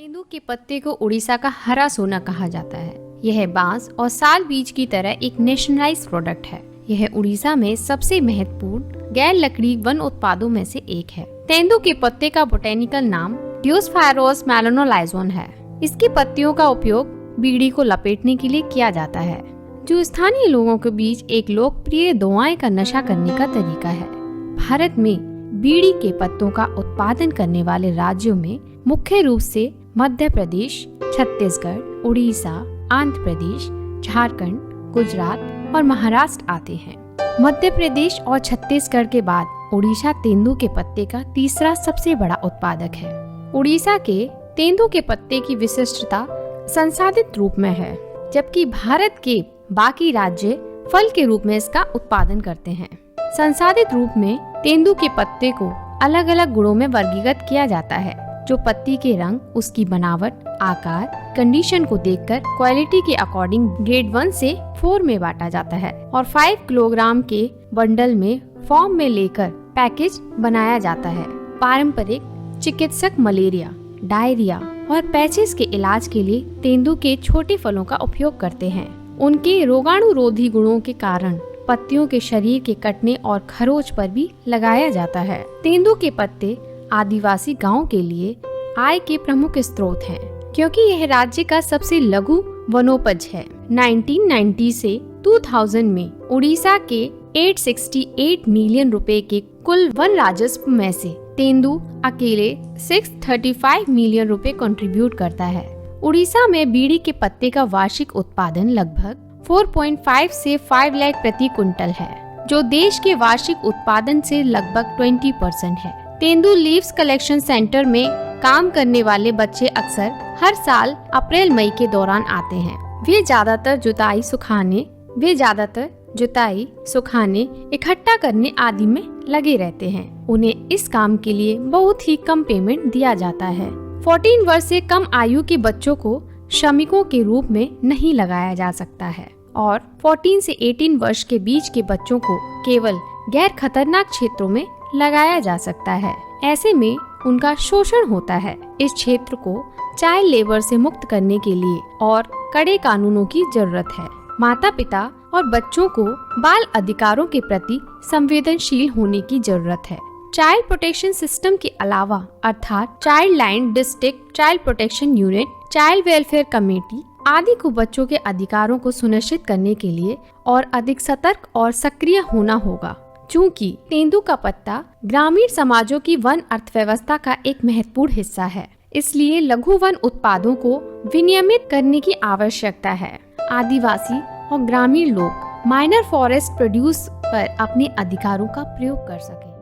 तेंदू के पत्ते को उड़ीसा का हरा सोना कहा जाता है। यह बांस और साल बीज की तरह एक नेशनलाइज्ड प्रोडक्ट है। यह उड़ीसा में सबसे महत्वपूर्ण गैर लकड़ी वन उत्पादों में से एक है। तेंदू के पत्ते का बोटेनिकल नाम ड्यूसफायरोस मेलानोलाइजोन है। इसकी पत्तियों का उपयोग बीड़ी को लपेटने के लिए किया जाता है, जो स्थानीय लोगों के बीच एक लोकप्रिय दवाएं का नशा करने का तरीका है। भारत में बीड़ी के पत्तों का उत्पादन करने वाले राज्यों में मुख्य रूप से मध्य प्रदेश, छत्तीसगढ़, उड़ीसा, आंध्र प्रदेश, झारखंड, गुजरात और महाराष्ट्र आते हैं। मध्य प्रदेश और छत्तीसगढ़ के बाद उड़ीसा तेंदू के पत्ते का तीसरा सबसे बड़ा उत्पादक है। उड़ीसा के तेंदू के पत्ते की विशिष्टता संसाधित रूप में है, जबकि भारत के बाकी राज्य फल के रूप में इसका उत्पादन करते हैं। संसाधित रूप में तेंदू के पत्ते को अलग अलग गुणों में वर्गीकृत किया जाता है, जो पत्ती के रंग, उसकी बनावट, आकार, कंडीशन को देखकर क्वालिटी के अकॉर्डिंग ग्रेड 1 से 4 में बांटा जाता है और 5 किलोग्राम के बंडल में फॉर्म में लेकर पैकेज बनाया जाता है। पारंपरिक चिकित्सक मलेरिया, डायरिया और पैचेस के इलाज के लिए तेंदू के छोटे फलों का उपयोग करते हैं। उनके रोगाणुरोधी गुणों के कारण पत्तियों के शरीर के कटने और खरोच पर भी लगाया जाता है। तेंदू के पत्ते आदिवासी गांवों के लिए आय के प्रमुख स्रोत हैं, क्योंकि यह राज्य का सबसे लघु वनोपज है। 1990 से 2000 में उड़ीसा के 868 मिलियन रुपए के कुल वन राजस्व में से तेंदू अकेले 635 मिलियन रुपए कंट्रीब्यूट करता है। उड़ीसा में बीड़ी के पत्ते का वार्षिक उत्पादन लगभग 4.5 से 5 लाख प्रति कुंटल है, जो देश के वार्षिक उत्पादन से लगभग 20% है। तेंदू लीव्स कलेक्शन सेंटर में काम करने वाले बच्चे अक्सर हर साल अप्रैल मई के दौरान आते हैं। वे ज्यादातर जुताई, सुखाने, इकट्ठा करने आदि में लगे रहते हैं। उन्हें इस काम के लिए बहुत ही कम पेमेंट दिया जाता है। 14 वर्ष से कम आयु के बच्चों को श्रमिकों के रूप में नहीं लगाया जा सकता है और 14 से 18 वर्ष के बीच के बच्चों को केवल गैर खतरनाक क्षेत्रों में लगाया जा सकता है। ऐसे में उनका शोषण होता है। इस क्षेत्र को चाइल्ड लेबर से मुक्त करने के लिए और कड़े कानूनों की जरूरत है। माता पिता और बच्चों को बाल अधिकारों के प्रति संवेदनशील होने की जरूरत है। चाइल्ड प्रोटेक्शन सिस्टम के अलावा अर्थात child line, district child protection unit, child welfare committee आदि को बच्चों के अधिकारों को सुनिश्चित करने के लिए और अधिक सतर्क और सक्रिय होना होगा। चूँकि तेंदू का पत्ता ग्रामीण समाजों की वन अर्थव्यवस्था का एक महत्वपूर्ण हिस्सा है, इसलिए लघु वन उत्पादों को विनियमित करने की आवश्यकता है। आदिवासी और ग्रामीण लोग माइनर फॉरेस्ट प्रोड्यूस पर अपने अधिकारों का प्रयोग कर सकें।